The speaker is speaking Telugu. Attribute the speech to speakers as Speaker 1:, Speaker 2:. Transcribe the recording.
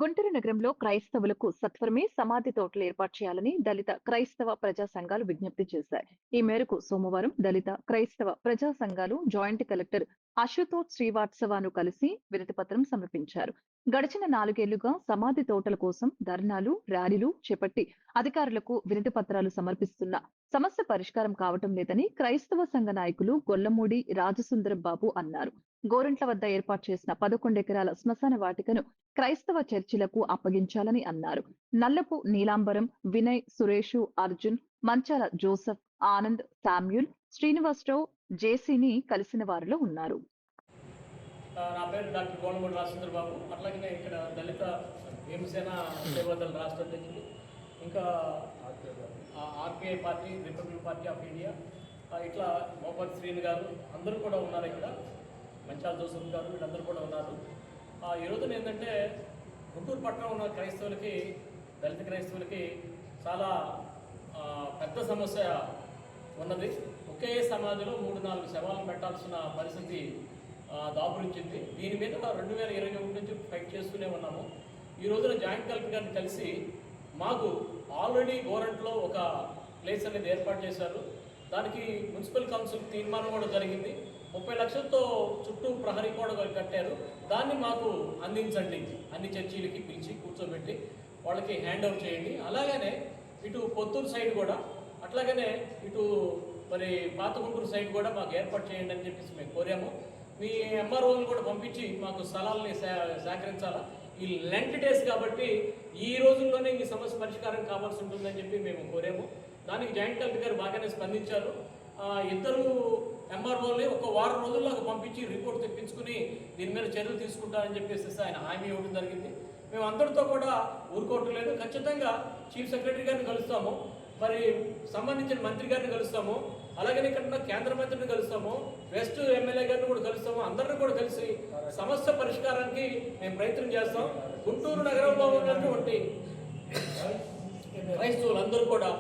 Speaker 1: గుంటూరు నగరంలో క్రైస్తవులకు సత్వరమే సమాధి తోటలు ఏర్పాటు చేయాలని దళిత క్రైస్తవ ప్రజా సంఘాలు విజ్ఞప్తి చేశాయి. ఈ మేరకు సోమవారం దళిత క్రైస్తవ ప్రజా సంఘాలు జాయింట్ కలెక్టర్ అశుతోష్ శ్రీవాత్సవాను కలిసి వినతిపత్రం సమర్పించారు. గడిచిన 4 ఏళ్లుగా సమాధి తోటల కోసం ధర్నాలు, ర్యాలీలు చేపట్టి అధికారులకు వినతి పత్రాలు సమర్పిస్తున్న సమస్య పరిష్కారం కావటం లేదని క్రైస్తవ సంఘ నాయకులు గొల్లమూడి రాజసుందరం బాబు అన్నారు. గోరంట్ల వద్ద ఏర్పాటు చేసిన 11 ఎకరాల శ్మశాన వాటికను క్రైస్తవ చర్చిలకు అప్పగించాలని అన్నారు. నల్లపు నీలాంబరం, వినయ్, సురేషు, అర్జున్, మంచాల జోసెఫ్, ఆనంద్, శామ్యూల్, శ్రీనివాసరావు, జేసీని కలిసిన వారిలో ఉన్నారు.
Speaker 2: నా పేరు డాక్టర్ గోలమూడి రాజేంద్ర బాబు. అట్లాగనే ఇక్కడ దళిత భీమసేన సేవాదళ రాష్ట్ర అధ్యక్షులు, ఇంకా RPI party, republic party of India, ఇట్లా మోపతి శ్రీని గారు అందరూ కూడా ఉన్నారు. ఇక్కడ మంచాల జోసెఫ్ గారు, వీళ్ళందరూ కూడా ఉన్నారు. ఈ రోజున ఏంటంటే గుంటూరు పట్టణం ఉన్న క్రైస్తవులకి, దళిత క్రైస్తవులకి చాలా పెద్ద సమస్య ఉన్నది. ఒకే సమాధిలో 3-4 శవాలను పెట్టాల్సిన పరిస్థితి దాపురించింది. దీని మీద 2021 నుంచి ఫైట్ చేస్తూనే ఉన్నాము. ఈ రోజున జాయింట్ కలెక్టర్ గారిని కలిసి మాకు ఆల్రెడీ గోరంట్లో ఒక ప్లేస్ అనేది ఏర్పాటు చేశారు. దానికి మున్సిపల్ కౌన్సిల్ తీర్మానం కూడా జరిగింది. 30 లక్షలతో చుట్టూ ప్రహరీ కూడా కట్టారు. దాన్ని మాకు అందించండి, అన్ని చర్చీలకి పిలిచి కూర్చోబెట్టి వాళ్ళకి హ్యాండ్ ఓవర్ చేయండి. అలాగనే ఇటు పొత్తూరు సైడ్ కూడా, అట్లాగనే ఇటు మరి పాత గుంటూరు సైడ్ కూడా మాకు ఏర్పాటు చేయండి అని చెప్పేసి మేము కోరాము. మీ ఎంఆర్ఓని కూడా పంపించి మాకు స్థలాలని సేకరించాలా. ఈ లెంట్ డేస్ కాబట్టి ఈ రోజుల్లోనే ఈ సమస్య పరిష్కారం కావాల్సి ఉంటుందని చెప్పి మేము కోరాము. దానికి జాయింట్ కలెక్టర్ గారు బాగానే స్పందించారు. ఇద్దరు ఎంఆర్ఓని ఒక వారం రోజుల్లో పంపించి రిపోర్ట్ తెప్పించుకుని దీని మీద చర్యలు తీసుకుంటారని చెప్పేసి ఆయన హామీ ఇవ్వడం జరిగింది. మేము అందరితో కూడా ఊరుకోవట్లేదు. ఖచ్చితంగా చీఫ్ సెక్రటరీ గారిని కలుస్తాము, మరి సంబంధించిన మంత్రి గారిని కలుస్తాము, అలాగే ఇక్కడ ఉన్న కేంద్ర మంత్రిని కలుస్తాము, వెస్ట్ ఎమ్మెల్యే గారిని కూడా కలుస్తాము. అందరిని కూడా కలిసి సమస్య పరిష్కారానికి మేము ప్రయత్నం చేస్తాం. గుంటూరు నగరంలో ఉన్నటువంటి క్రైస్తవులందరూ కూడా